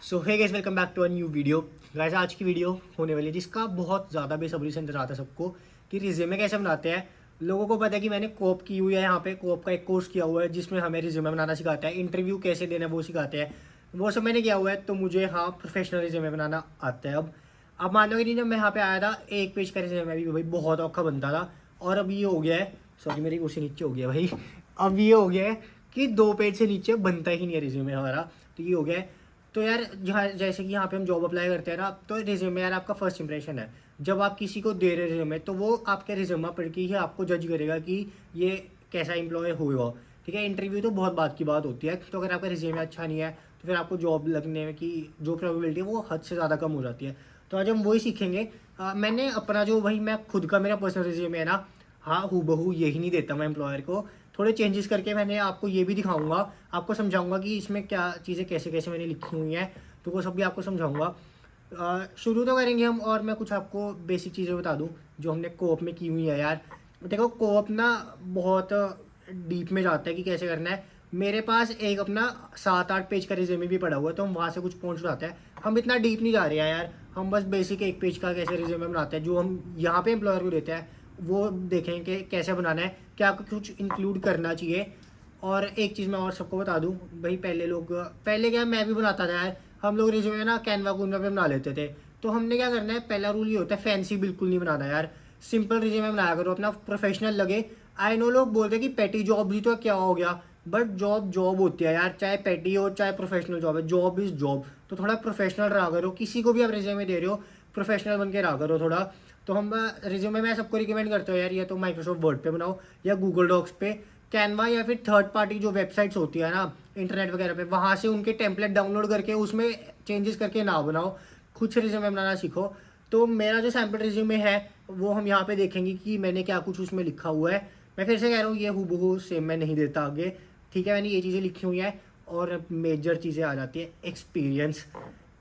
So hey guys, welcome back to a new video. Guys, आज की video होने वाली है जिसका बहुत ज़्यादा बेसब्री से इंतजार था सबको कि रिज्यूमे कैसे बनाते हैं। लोगों को पता है कि मैंने कोप की हुई है, यहाँ पे कोप का एक कोर्स किया हुआ है जिसमें हमें रिज्यूमे बनाना सिखाता है, इंटरव्यू कैसे देना है वो सिखाते हैं। वो सब मैंने किया हुआ है, तो मुझे हाँ प्रोफेशनल रिज्यूमे बनाना आता है। अब मान लो कि नहीं, जब मैं यहाँ पे आया था एक पेज का रिज्यूमे भी भाई बहुत औखा बनता था, और अब ये हो गया है, सॉरी मेरी कुर्सी नीचे हो गया भाई, अब ये हो गया है कि 2 पेज से नीचे बनता ही नहीं है रिज्यूमे हमारा। तो ये हो गया है। तो यार जहाँ जैसे कि यहाँ पे हम जॉब अप्लाई करते हैं ना, तो रिज्यूमे यार आपका फर्स्ट इंप्रेशन है। जब आप किसी को दे रहे रिज्यूमे, तो वो आपके रिज्यूमे पढ़ के ही आपको जज करेगा कि ये कैसा एम्प्लॉय होगा। ठीक है, इंटरव्यू तो बहुत बात की बात होती है। तो अगर आपका रिज्यूमे अच्छा नहीं है तो फिर आपको जॉब लगने की जो प्रोबेबिलिटी है वो हद से ज़्यादा कम हो जाती है। तो आज हम वही सीखेंगे। मैंने अपना जो भाई मैं खुद का मेरा पर्सनल रिज्यूमे है ना, हाँ हूबहू यही नहीं देता मैं एम्प्लॉयर को। थोड़े चेंजेस करके मैंने आपको ये भी दिखाऊंगा, आपको समझाऊंगा कि इसमें क्या चीज़ें कैसे कैसे मैंने लिखी हुई हैं, तो वो सब भी आपको समझाऊंगा। शुरू तो करेंगे हम, और मैं कुछ आपको बेसिक चीज़ें बता दूं जो हमने कोऑप में की हुई है यार। देखो कोऑप ना बहुत डीप में जाता है कि कैसे करना है। मेरे पास एक अपना 7-8 पेज का रिज्यूमे भी पड़ा हुआ है, तो हम वहाँ से कुछ पॉइंट्स उठाते हैं। हम इतना डीप नहीं जा रहे हैं यार, हम बस बेसिक 1 पेज का कैसे रिज्यूमे बनाते हैं जो हम यहाँ पे एम्प्लॉयर को देते हैं वो देखें कि कैसे बनाना है, क्या आपको कुछ इंक्लूड करना चाहिए। और एक चीज़ मैं और सबको बता दूं भाई, पहले क्या मैं भी बनाता था यार, हम लोग रिज्यूमे ना कैनवा कूनवा पे बना लेते थे। तो हमने क्या करना है, पहला रूल ये होता है फैंसी बिल्कुल नहीं बनाना यार, सिंपल रिज्यूमे बनाया करो, अपना प्रोफेशनल लगे। आई नो लोग बोलते हैं कि पेटी जॉब भी तो क्या हो गया, बट जॉब जॉब होती है यार, चाहे पेटी हो चाहे प्रोफेशनल जॉब है, जॉब इज़ जॉब। तो थोड़ा प्रोफेशनल रहा करो, किसी को भी आप रिज्यूमे दे रहे हो प्रोफेशनल बन के रहा करो थोड़ा। तो हम रिज्यूमे मैं सबको रिकमेंड करता हूँ यार, या तो माइक्रोसॉफ्ट वर्ड पे बनाओ या गूगल डॉक्स पे, कैनवा या फिर थर्ड पार्टी जो वेबसाइट्स होती है ना इंटरनेट वगैरह पे, वहाँ से उनके टेम्पलेट डाउनलोड करके उसमें चेंजेस करके ना बनाओ, खुद से रिज्यूमे बनाना सीखो। तो मेरा जो सैम्पल रिज्यूमे है वो हम यहाँ पे देखेंगे कि मैंने क्या कुछ उसमें लिखा हुआ है। मैं फिर से कह रहा हूँ, ये हूबहू सेम मैं नहीं देता आगे। ठीक है, मैंने ये चीज़ें लिखी हुई हैं, और मेजर चीज़ें आ जाती है एक्सपीरियंस।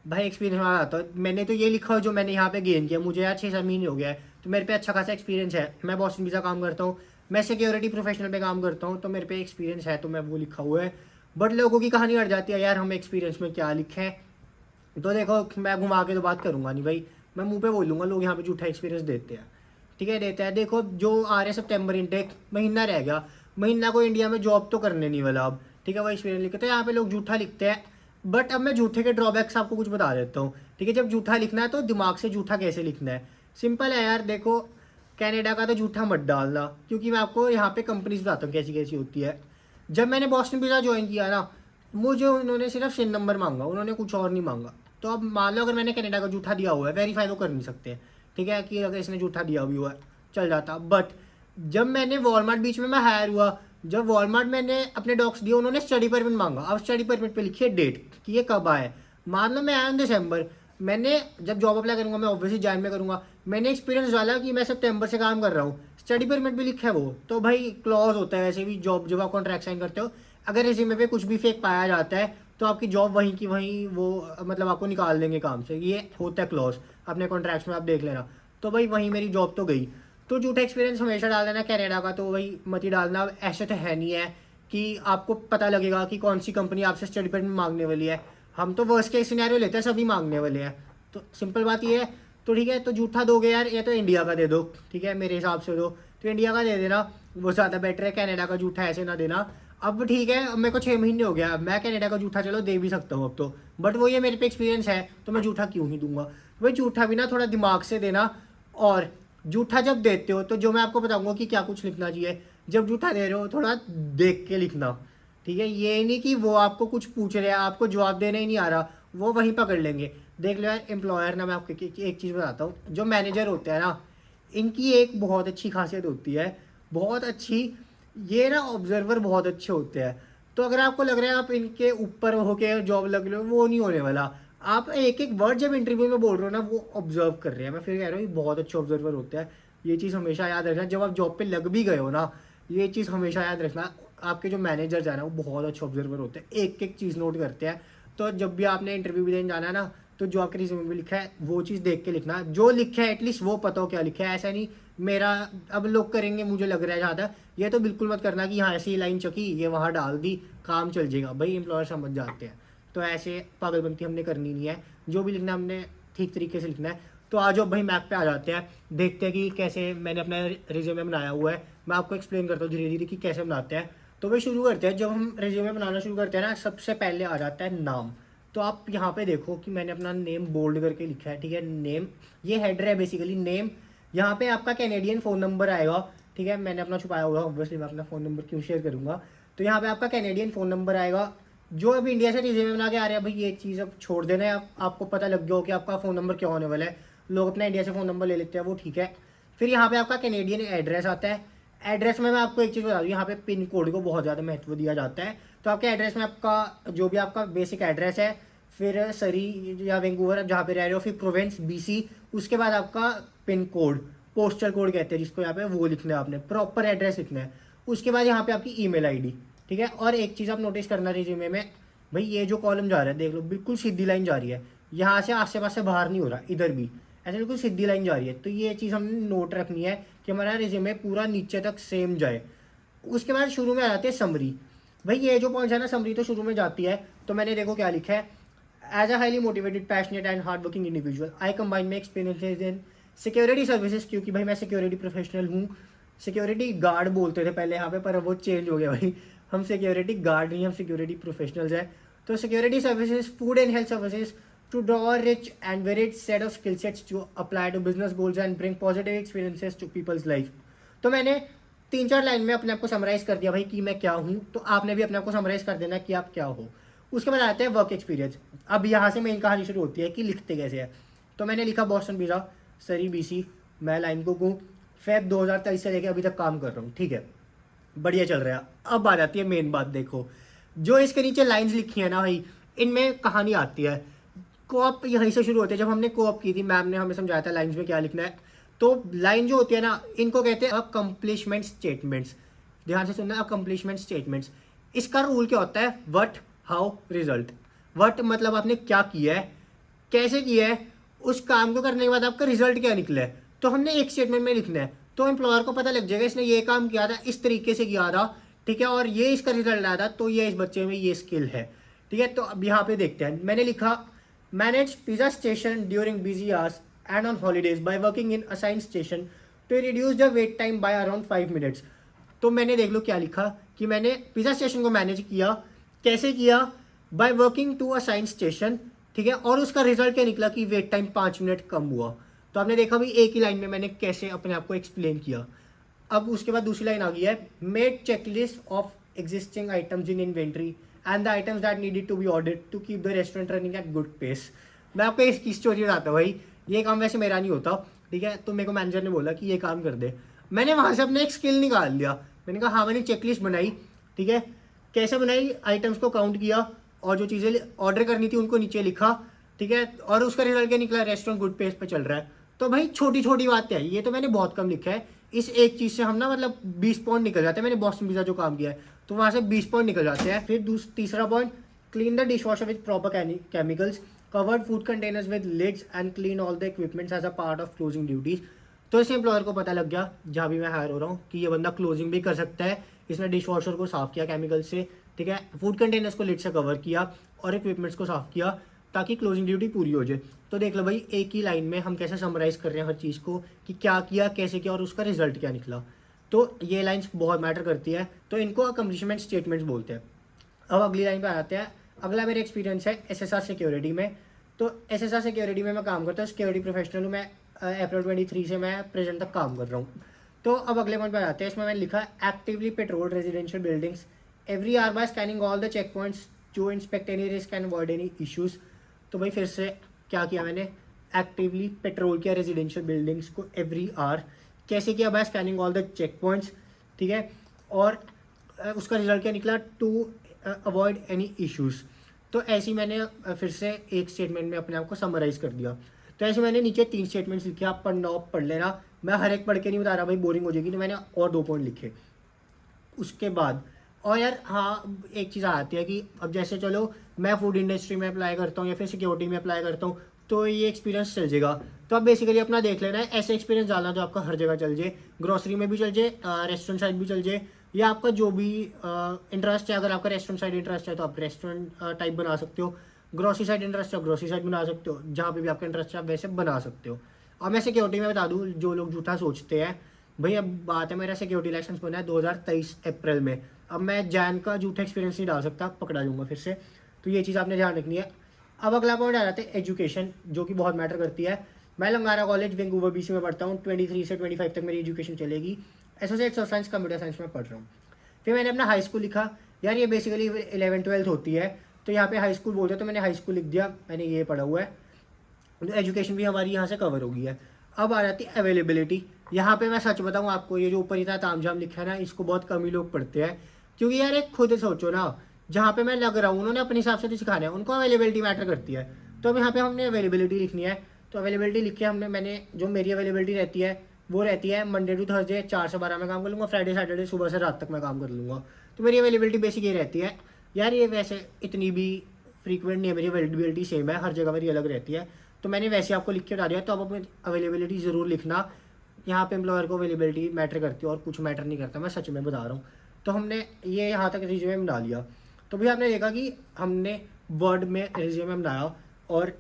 भाई एक्सपीरियंस आ जाता है, मैंने तो ये लिखा हो जो मैंने यहाँ पे गेन किया, मुझे यार 6-7 महीने हो गया है, तो मेरे पे अच्छा खासा एक्सपीरियंस है। मैं बॉस्टन वीज़ा काम करता हूँ, मैं सिक्योरिटी प्रोफेशनल पे काम करता हूँ, तो मेरे पे एक्सपीरियंस है, तो मैं वो लिखा हुआ है। बट लोगों की कहानी अड़ जाती है यार, हम एक्सपीरियंस में क्या लिखे हैं। तो देखो मैं घुमा के तो बात करूंगा नहीं भाई, मैं मुंह पे बोलूँगा, लोग यहाँ पे झूठा एक्सपीरियंस देते हैं। ठीक है, देते हैं। देखो जो आ रहे सितंबर इनटेक, महीना रह गया, महीना को इंडिया में जॉब तो करने नहीं वाला अब। ठीक है, वही एक्सपीरियंस लिखते हैं, यहाँ पे लोग झूठा लिखते हैं। बट अब मैं झूठे के ड्रॉबैक्स आपको कुछ बता देता हूँ। ठीक है, जब झूठा लिखना है तो दिमाग से झूठा कैसे लिखना है, सिंपल है यार। देखो कनाडा का तो झूठा मत डालना, क्योंकि मैं आपको यहाँ पे कंपनीज बताता हूँ कैसी कैसी होती है। जब मैंने बॉस्टन पिज़्ज़ा ज्वाइन किया ना, मुझे उन्होंने सिर्फ सिन नंबर मांगा, उन्होंने कुछ और नहीं मांगा। तो अब मान लो अगर मैंने कनाडा का झूठा दिया हुआ है, वेरीफाई वो कर नहीं सकते। ठीक है, कि अगर इसने झूठा दिया भी हुआ है चल जाता। बट जब मैंने वॉलमार्ट बीच में मैं हायर हुआ, जब वॉलमार्ट मैंने अपने डॉक्स दिए, उन्होंने स्टडी परमिट मांगा। अब स्टडी परमिट पे लिखी है डेट कि ये कब आए। मान लो मैं आया हूँ दिसंबर, मैंने जब जॉब अप्लाई करूंगा मैं ऑब्वियसली जैन में करूंगा, मैंने एक्सपीरियंस डाला कि मैं सितंबर से काम कर रहा हूँ, स्टडी परमिट भी लिखा है वो। तो भाई क्लॉज होता है वैसे भी जॉब, जब आप कॉन्ट्रैक्ट साइन करते हो, अगर रिज्यूमे पे कुछ भी फेक पाया जाता है तो आपकी जॉब वहीं की वहीं वो मतलब आपको निकाल देंगे काम से, ये होता है क्लॉज, अपने कॉन्ट्रैक्ट्स में आप देख लेना। तो भाई वहीं मेरी जॉब तो गई। तो झूठा एक्सपीरियंस हमेशा डाल देना कनाडा का, तो वही मत ही डालना। अब ऐसे तो है नहीं है कि आपको पता लगेगा कि कौन सी कंपनी आपसे स्टडी परमिट मांगने वाली है। हम तो वर्स्ट केस सिनेरियो लेते हैं, सभी मांगने वाले हैं, तो सिंपल बात ये है। तो ठीक है, तो झूठा दोगे यार, या तो इंडिया का दे दो। ठीक है, मेरे हिसाब से दो तो इंडिया का दे देना, वो ज़्यादा बेटर है। कनाडा का झूठा ऐसे ना देना। अब ठीक है, अब मेरे को 6 महीने हो गया, मैं कनाडा का झूठा चलो दे भी सकता हूँ अब तो, बट वो ये मेरे पे एक्सपीरियंस है तो मैं झूठा क्यों ही दूंगा। भाई झूठा भी ना थोड़ा दिमाग से देना। और झूठा जब देते हो तो जो मैं आपको बताऊंगा कि क्या कुछ लिखना चाहिए, जब झूठा दे रहे हो थोड़ा देख के लिखना। ठीक है, ये नहीं कि वो आपको कुछ पूछ रहे हैं, आपको जवाब देना ही नहीं आ रहा, वो वहीं पकड़ लेंगे। देख लो यार एम्प्लॉयर ना, मैं आपको एक चीज़ बताता हूँ, जो मैनेजर होते हैं ना, इनकी एक बहुत अच्छी खासियत होती है, बहुत अच्छी। ये ना ऑब्जर्वर बहुत अच्छे होते हैं। तो अगर आपको लग रहा है आप इनके ऊपर होके जॉब लग रहे हो, वो नहीं होने वाला। आप एक एक वर्ड जब इंटरव्यू में बोल रहे हो ना, वो ऑब्जर्व कर रहे हैं। मैं फिर कह रहा हूँ ये बहुत अच्छे ऑब्जर्वर होते हैं। ये चीज़ हमेशा याद रखना, जब आप जॉब पे लग भी गए हो ना, ये चीज़ हमेशा याद रखना। आपके जो मैनेजर है ना, वो बहुत अच्छे ऑब्जर्वर होते हैं, एक एक चीज़ नोट करते हैं। तो जब भी आपने इंटरव्यू भी देने जाना है ना, तो जो आपके रिज्यूमे में लिखा है वो चीज़ देख के लिखना, जो लिखा है एटलीस्ट वो पता हो क्या लिखा है। ऐसा नहीं मेरा अब लोग करेंगे मुझे लग रहा है ज़्यादा, ये तो बिल्कुल मत करना कि हाँ ऐसी लाइन चकी ये वहाँ डाल दी काम चल जाएगा। भाई एम्प्लॉयर समझ जाते हैं। तो ऐसे पागलपंती हमने करनी नहीं है, जो भी लिखना है हमने ठीक तरीके से लिखना है। तो आज अब भाई मैक पे आ जाते हैं, देखते हैं कि कैसे मैंने अपना रिज्यूमे बनाया हुआ है। मैं आपको एक्सप्लेन करता हूँ धीरे धीरे कि कैसे बनाते हैं। तो भाई शुरू करते हैं। जब हम रिज्यूमे बनाना शुरू करते हैं ना, सबसे पहले आ जाता है नाम। तो आप यहाँ पे देखो कि मैंने अपना नेम बोल्ड करके लिखा है, ठीक है। नेम, ये हेडर है बेसिकली नेम। यहाँ पे आपका कैनेडियन फ़ोन नंबर आएगा, ठीक है। मैंने अपना छुपाया हुआ है, ऑब्वियसली मैं अपना फ़ोन नंबर क्यों शेयर करूँगा। तो यहाँ पे आपका कैनेडियन फ़ोन नंबर आएगा। जो अभी इंडिया से रिज्यूमे बना के आ रहे हैं भाई, ये चीज़ अब छोड़ देना है। आपको पता लग गया हो कि आपका फ़ोन नंबर क्या होने वाला है। लोग अपना इंडिया से फ़ोन नंबर ले लेते हैं, वो ठीक है। फिर यहाँ पे आपका कैनेडियन एड्रेस आता है। एड्रेस में मैं आपको एक चीज़ बता दूँ, यहाँ पे पिन कोड को बहुत ज़्यादा महत्व दिया जाता है। तो आपके एड्रेस में आपका जो भी आपका बेसिक एड्रेस है, फिर सरी या वैंकूवर जहाँ पे रह रहे हो, फिर प्रोविंस BC, उसके बाद आपका पिन कोड, पोस्टल कोड कहते हैं जिसको यहाँ पे, वो लिखना है आपने, प्रॉपर एड्रेस लिखना है। उसके बाद यहाँ पे आपकी ईमेल आईडी, ठीक है। और एक चीज़ आप नोटिस करना रिज्यूमे में, भाई ये जो कॉलम जा रहा है देख लो, बिल्कुल सीधी लाइन जा रही है। यहाँ से आसे पास से बाहर नहीं हो रहा, इधर भी ऐसे बिल्कुल सीधी लाइन जा रही है। तो ये चीज़ हमने नोट रखनी है कि हमारा रिज्यूमे पूरा नीचे तक सेम जाए। उसके बाद शुरू में आ जाती है समरी। भाई ये जो पॉइंट है ना, समरी तो शुरू में जाती है। तो मैंने देखो क्या लिखा है, as a highly motivated, passionate and hard working individual, I combine my experiences in security services, क्योंकि भाई मैं सिक्योरिटी प्रोफेशनल हूँ। सिक्योरिटी गार्ड बोलते थे पहले यहाँ पे, पर वो चेंज हो गया भाई। हम सिक्योरिटी गार्ड नहीं, हम सिक्योरिटी प्रोफेशनल्स हैं। तो security services, food and health services, to draw a rich and varied set of skill sets to apply to business goals and bring positive experiences to people's life। तो मैंने 3-4 line में अपने आप को summarise कर दिया भाई कि मैं क्या हूँ। तो आपने भी अपने आप को समराइज़ कर देना कि आप क्या हो। उसके बाद आते हैं वर्क एक्सपीरियंस। अब यहाँ से मेन कहानी शुरू होती है कि लिखते कैसे है। तो मैंने लिखा बॉस्टन पिज़्ज़ा, सरी BC। मैं लाइन को कहूँ फेब 2023 से लेकर अभी तक काम कर रहा हूँ, ठीक है, बढ़िया चल रहा है। अब आ जाती है मेन बात, देखो जो इसके नीचे लाइन्स लिखी है ना भाई, इनमें कहानी आती है। कोऑप यहीं से शुरू होते हैं। जब हमने कोऑप की थी, मैम ने हमें समझाया था लाइंस में क्या लिखना है। तो लाइन जो होती है ना, इनको कहते हैं अकम्प्लिशमेंट स्टेटमेंट्स। ध्यान से सुनना, अकम्प्लिशमेंट स्टेटमेंट्स। इसका रूल क्या होता है, व्हाट, हाउ, रिजल्ट। व्हाट मतलब आपने क्या किया है, कैसे किया है, उस काम को करने के बाद आपका रिजल्ट क्या निकला है। तो हमने एक स्टेटमेंट में लिखना है, तो एम्प्लॉयर को पता लग जाएगा इसने ये काम किया था, इस तरीके से किया था, ठीक है, और ये इसका रिजल्ट आया था, तो ये इस बच्चे में ये स्किल है, ठीक है। तो अब यहाँ पे देखते हैं, मैंने लिखा manage pizza station during busy hours and on holidays by working in assigned station to reduce the wait time by around 5 minutes। तो मैंने देख लो क्या लिखा कि मैंने पिज़्ज़ा स्टेशन को मैनेज किया। कैसे किया, by working to assign station, ठीक है, और उसका रिजल्ट क्या निकला कि वेट टाइम 5 मिनट कम हुआ। तो आपने देखा भाई एक ही लाइन में मैंने कैसे अपने आप को एक्सप्लेन किया। अब उसके बाद दूसरी लाइन आ गई है, made checklist of existing items in inventory and the items that needed to be ordered to keep the restaurant running at good pace। मैं आपको इसकी स्टोरी बताता हूँ भाई। ये काम वैसे मेरा नहीं होता, ठीक है। तो मेरे को मैनेजर ने बोला कि ये काम कर दे। मैंने वहाँ से अपना एक स्किल निकाल लिया। मैंने कहा हाँ, मैंने चेकलिस्ट बनाई, ठीक है। कैसे बनाई, आइटम्स को काउंट किया और जो चीज़ें ऑर्डर करनी थी उनको नीचे लिखा, ठीक है, और उसका रिजल्ट क्या निकला, रेस्टोरेंट गुड पेस पे चल रहा है। तो भाई छोटी छोटी बातें हैं, ये तो मैंने बहुत कम लिखा है। इस एक चीज़ से हम ना मतलब 20 पॉइंट निकल जाते हैं। मैंने बॉस्टन पिज़्ज़ा जो काम किया है तो वहाँ से 20 पॉइंट निकल जाते हैं। फिर तीसरा point, clean the dish washer with proper chemicals, covered food containers with lids and clean all the equipments as a part of closing duties. तो इस एम्प्लॉयर को पता लग गया जहाँ भी मैं हायर हो रहा हूँ कि ये बंदा क्लोजिंग भी कर सकता है। इसने डिश वॉशर को साफ़ किया केमिकल से, ठीक है, फूड कंटेनर्स को लिड से कवर किया और इक्विपमेंट्स को साफ़ किया ताकि क्लोजिंग ड्यूटी पूरी हो जाए। तो देख लो भाई एक ही लाइन में हम कैसे समराइज़ कर रहे हैं हर चीज़ को कि क्या किया, कैसे किया और उसका रिजल्ट क्या निकला। तो ये लाइंस बहुत मैटर करती है। तो इनको अकम्प्लिशमेंट स्टेटमेंट्स बोलते हैं। अब अगली लाइन पे आ जाते हैं। अगला मेरा एक्सपीरियंस है SSR सिक्योरिटी में। तो SSR सिक्योरिटी में मैं काम करता हूँ, सिक्योरिटी प्रोफेशनल हूँ मैं। अप्रैल 23 से मैं प्रेजेंट तक काम कर रहा हूँ। तो अब अगले पॉइंट पे आते हैं। इसमें मैंने लिखा actively patrol residential buildings every hour by scanning all the check points to inspect any risk and avoid any issues. तो भाई फिर से क्या किया मैंने, एक्टिवली पेट्रोल किया रेजिडेंशियल बिल्डिंग्स को एवरी आवर। कैसे किया, by scanning all the check points, ठीक है, और उसका रिजल्ट क्या निकला, टू अवॉइड एनी इश्यूज़। तो ऐसे ही मैंने फिर से एक स्टेटमेंट में अपने आप को समराइज़ कर दिया। तो ऐसे मैंने नीचे 3 स्टेटमेंट्स लिखे, आप पढ़ लेना। मैं हर एक पढ़ के नहीं बता रहा भाई, बोरिंग हो जाएगी। तो मैंने और 2 पॉइंट लिखे उसके बाद। और यार हाँ, एक चीज़ आती है कि अब जैसे चलो मैं फूड इंडस्ट्री में अप्लाई करता हूँ या फिर सिक्योरिटी में अप्लाई करता हूँ तो ये एक्सपीरियंस चल जाएगा। तो आप बेसिकली अपना देख लेना है ऐसे एक्सपीरियंस डालना जो आपका हर जगह चल जाए, ग्रोसरी में भी चल जाए, रेस्टोरेंट साइड भी चल जाए, या आपका जो भी इंटरेस्ट है। अगर आपका रेस्टोरेंट साइड इंटरेस्ट है तो आप रेस्टोरेंट टाइप बना सकते हो। ग्रोसरी साइड इंटरेस्ट है ग्रोसरी साइड बना सकते हो, जहाँ पे भी आपका इंटरेस्ट है आप वैसे बना सकते हो। और मैं सिक्योरिटी में बता दूँ, जो लोग झूठा सोचते हैं, भाई अब बात है मेरा सिक्योरिटी लाइसेंस बना है 2023 अप्रैल में, अब मैं जैन का झूठा एक्सपीरियंस नहीं डाल सकता, पकड़ा जाऊँगा फिर से। तो ये चीज़ आपने ध्यान रखनी है। अब अगला पॉइंट आ जाता है एजुकेशन, जो कि बहुत मैटर करती है। मैं लंगारा कॉलेज वैंकूवर BC में पढ़ता हूँ, 23 से 25 तक मेरी एजुकेशन चलेगी। Associates of science computer science में पढ़ रहा हूँ। फिर मैंने अपना हाई स्कूल लिखा, यार ये बेसिकली 11th-12th होती है, तो यहाँ पे हाई स्कूल बोलते हैं, तो मैंने हाई स्कूल लिख दिया, मैंने ये पढ़ा हुआ है, तो एजुकेशन भी हमारी यहाँ से कवर हो गई है। अब आ जाती है अवेलेबिलिटी। यहाँ पे मैं सच बताऊँ आपको, ये जो ऊपर इतना तामझाम लिखा है ना, इसको बहुत कम ही लोग पढ़ते हैं, क्योंकि यार एक खुद सोचो ना, जहाँ पे मैं लग रहा हूँ उन्होंने अपने हिसाब से तो सिखाना है, उनको अवेलेबिलिटी मैटर करती है। तो अब यहाँ पे हमने अवेलेबिलिटी लिखनी है, तो अवेलेबिलिटी लिख के मैंने जो मेरी अवेलेबिलिटी रहती है वो रहती है मंडे टू थर्सडे 4 से 12 में काम कर लूँगा, फ्राइडे सैटरडे सुबह से रात तक मैं काम कर लूँगा। तो मेरी अवेलेबिलिटी बेसिक ये रहती है। यार ये वैसे इतनी भी फ्रीक्वेंट नहीं है, मेरी अवेलेबिलिटी सेम है, हर जगह मेरी अलग रहती है, तो मैंने वैसे आपको लिख के बता दिया। तो अब अपनी अवेलेबिलिटी ज़रूर लिखना, यहाँ पे एम्प्लॉयर को अवेलेबिलिटी मैटर करती है और कुछ मैटर नहीं करता, मैं सच में बता रहा हूँ। तो हमने ये यहाँ तक रिज्यूमे में बना लिया। तो भी आपने देखा कि हमने वर्ड में रिज्यूमे बनाया, और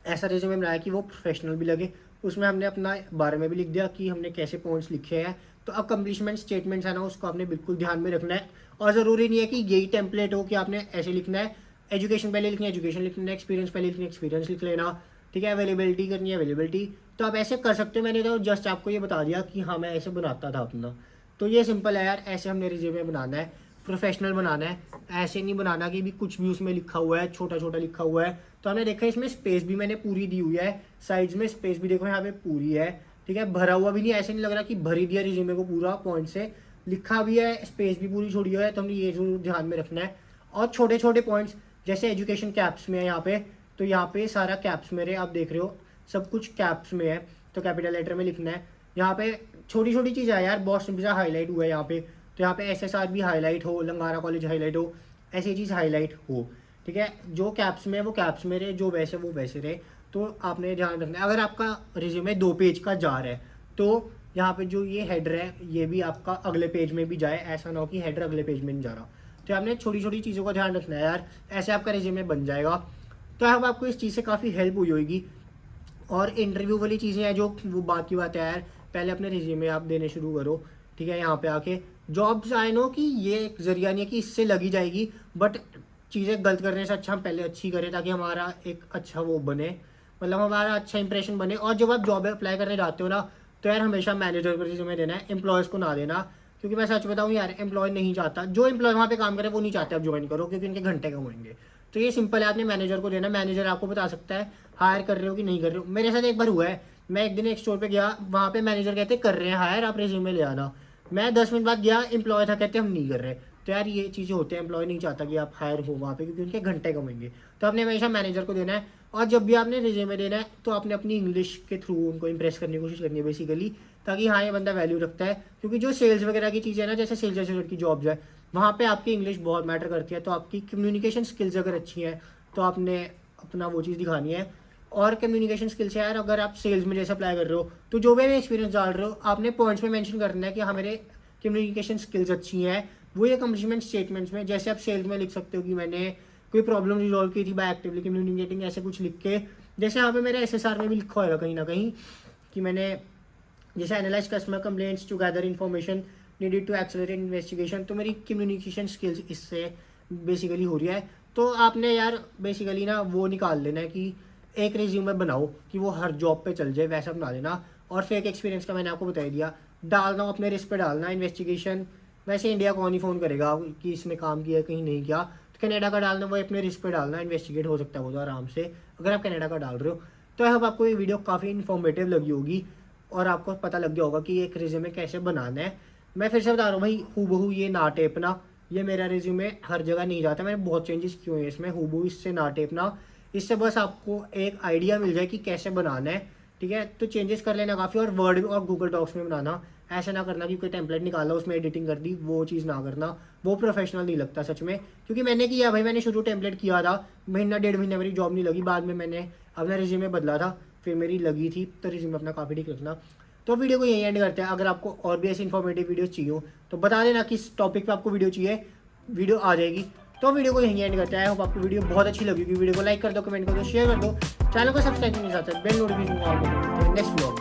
ऐसा रिज्यूमे बनाया कि वो प्रोफेशनल भी लगे। उसमें हमने अपना बारे में भी लिख दिया कि हमने कैसे पॉइंट्स लिखे हैं। तो अकम्पलिशमेंट स्टेटमेंट्स है ना, उसको आपने बिल्कुल ध्यान में रखना है, और ज़रूरी नहीं है कि यही टेम्पलेट हो कि आपने ऐसे लिखना है। एजुकेशन पहले लिखनी है, एजुकेशन लिख लेना, एक्सपीरियंस पहले लिखना है, एक्सपीरियंस लिख लेना, ठीक है। अवेलेबिलिटी करनी है, अवेलेबिलिटी, तो आप ऐसे कर सकते हो। मैंने तो जस्ट आपको ये बता दिया कि हाँ मैं ऐसे बनाता था अपना। तो ये सिंपल है यार, ऐसे हमने रिज्यूमे बनाना है, प्रोफेशनल बनाना है। ऐसे नहीं बनाना कि भी कुछ भी उसमें लिखा हुआ है, छोटा छोटा लिखा हुआ है। तो हमने देखा इसमें स्पेस भी मैंने पूरी दी हुई है, साइड्स में स्पेस भी देखो यहाँ पे पूरी है, ठीक है। भरा हुआ भी नहीं, ऐसे नहीं लग रहा कि भरी दिया रिज्यूमे को पूरा पॉइंट से, लिखा भी है, स्पेस भी पूरी छोड़ी हुई है। तो हमने ये जरूर ध्यान में रखना है। और छोटे छोटे पॉइंट्स, जैसे एजुकेशन कैप्स में है यहाँ पे, तो यहाँ पे सारा कैप्स मेरे आप देख रहे हो, सब कुछ कैप्स में है, तो कैपिटल लेटर में लिखना है। यहाँ पे छोटी छोटी चीज़ है यार, बहुत सिंपल सा हाईलाइट हुआ है यहाँ पे। तो यहाँ पे SSR भी हाईलाइट हो, लंगारा कॉलेज हाईलाइट हो, ऐसी चीज़ हाईलाइट हो, ठीक है। जो कैप्स में वो कैप्स में रहे, जो वैसे वो वैसे रहे। तो आपने ध्यान रखना है। अगर आपका रिज्यूमे 2 पेज का जा रहा है, तो यहाँ पे जो ये हेडर है ये भी आपका अगले पेज में भी जाए, ऐसा ना हो कि हेडर अगले पेज में नहीं जा रहा। तो आपने छोटी छोटी चीज़ों का ध्यान रखना है यार, ऐसे आपका रिज्यूमे बन जाएगा। तो अब आपको इस चीज़ से काफ़ी हेल्प हुई होगी। और इंटरव्यू वाली चीज़ें हैं जो, वो बात की बात है यार, पहले अपने रिज्यूमे आप देने शुरू करो, ठीक है। यहाँ पे आके जॉब्स आए नो कि ये एक जरिया नहीं है कि इससे लगी जाएगी, बट चीज़ें गलत करने से अच्छा हम पहले अच्छी करें, ताकि हमारा एक अच्छा वो बने, मतलब हमारा अच्छा इंप्रेशन बने। और जब आप जॉब अप्लाई करने जाते हो ना, तो यार हमेशा मैनेजर को रिज्यूमे देना है, एम्प्लॉयज़ को ना देना। क्योंकि मैं सच बताऊँ यार, एम्प्लॉय नहीं चाहता, जो एम्प्लॉय वहाँ पे काम करे वो नहीं चाहते आप ज्वाइन करो, क्योंकि उनके घंटे कम होंगे। तो ये सिंपल है, आपने मैनेजर को देना, मैनेजर आपको बता सकता है हायर कर रहे हो कि नहीं कर रहे हो। मेरे साथ एक बार हुआ है, मैं एक दिन एक स्टोर पे गया, वहाँ पे मैनेजर कहते कर रहे हैं हायर, आप रिज्यूमे ले आना। मैं 10 मिनट बाद गया, एम्प्लॉय था, कहते हम नहीं कर रहे। तो यार ये चीज़ें होती हैं, एम्प्लॉय नहीं चाहता कि आप हायर हो वहाँ पे, क्योंकि उनके घंटे कम होंगे। तो आपने हमेशा मैनेजर को देना है। और जब भी आपने रिज्यूमे देना है, तो आपने अपनी इंग्लिश के थ्रू उनको इंप्रेस करने की कोशिश करनी है बेसिकली, ताकि हाँ ये बंदा वैल्यू रखता है। क्योंकि जो सेल्स वगैरह की चीज़ें है ना, जैसे सेल्स एसोसिएट की जॉब्स है, वहाँ पे आपकी इंग्लिश बहुत मैटर करती है। तो आपकी कम्युनिकेशन स्किल्स अगर अच्छी हैं, तो आपने अपना वो चीज़ दिखानी है। और कम्युनिकेशन स्किल्स है यार, अगर आप सेल्स में जैसे अप्लाई कर रहे हो, तो जो भी एक्सपीरियंस डाल रहे हो, आपने पॉइंट्स में मेंशन करना है कि हाँ मेरे कम्युनिकेशन स्किल्स अच्छी हैं। वो ये अकम्पलिशमेंट स्टेटमेंट्स में, जैसे आप सेल्स में लिख सकते हो कि मैंने कोई प्रॉब्लम रिजॉल्व की थी बाय एक्टिवली कम्युनिकेटिंग, ऐसे कुछ लिख के। जैसे यहाँ पे मेरे SSR में भी लिखा होगा कहीं ना कहीं कि मैंने जैसे analyse customer complaints to gather information needed to accelerate investigation. तो मेरी कम्युनिकेशन स्किल्स इससे बेसिकली हो रही है। तो आपने यार बेसिकली ना वो निकाल लेना है कि एक रिज्यूमे बनाओ कि वो हर जॉब पे चल जाए, वैसा बना लेना। और फेक एक्सपीरियंस का मैंने आपको बता दिया, डालना अपने रिस्क पे डालना। इन्वेस्टिगेशन वैसे इंडिया कौन ही फ़ोन करेगा कि इसने काम किया कहीं नहीं किया, तो कनाडा का डालना, वो अपने रिस्क पे डालना। इन्वेस्टिगेट हो सकता है वो तो आराम से, अगर आप कनाडा का डाल रहे हो। तो आई होप आपको ये वीडियो काफ़ी इन्फॉर्मेटिव लगी होगी, और आपको पता लग गया होगा कि एक रिज्यूमे कैसे बनाना है। मैं फिर से बता रहा हूँ भाई, हूबहू ये ना टेपना, ये मेरा रिज्यूमे हर जगह नहीं जाता, मैंने बहुत चेंजेस किए हैं इसमें। हूबहू इससे ना टेपना, इससे बस आपको एक आइडिया मिल जाए कि कैसे बनाना है, ठीक है। तो चेंजेस कर लेना काफ़ी, और वर्ड और गूगल डॉक्स में बनाना। ऐसा ना करना कि कोई टेम्पलेट निकाला उसमें एडिटिंग कर दी, वो चीज़ ना करना, वो प्रोफेशनल नहीं लगता सच में। क्योंकि मैंने किया भाई, मैंने शुरू टेम्पलेट किया था, महीना 1.5 महीना मेरी जॉब नहीं लगी, बाद में मैंने अपना रिज्यूमे बदला था, फिर मेरी लगी थी। तो रिज्यूमे अपना काफ़ी ठीक रखना। तो वीडियो को यहीं एंड करते हैं। अगर आपको और भी ऐसी इन्फॉर्मेटिव वीडियो चाहिए हो, तो बता देना किस टॉपिक पे आपको वीडियो चाहिए, वीडियो आ जाएगी। तो वीडियो को यहीं एंड करते हैं। आई होप आपको वीडियो बहुत अच्छी लगी होगी। वीडियो को लाइक कर दो, कमेंट कर दो, शेयर कर दो, चैनल को सब्सक्राइब करने के साथ बेल नोटिफिकेशन को ऑन कर दो। Next vlog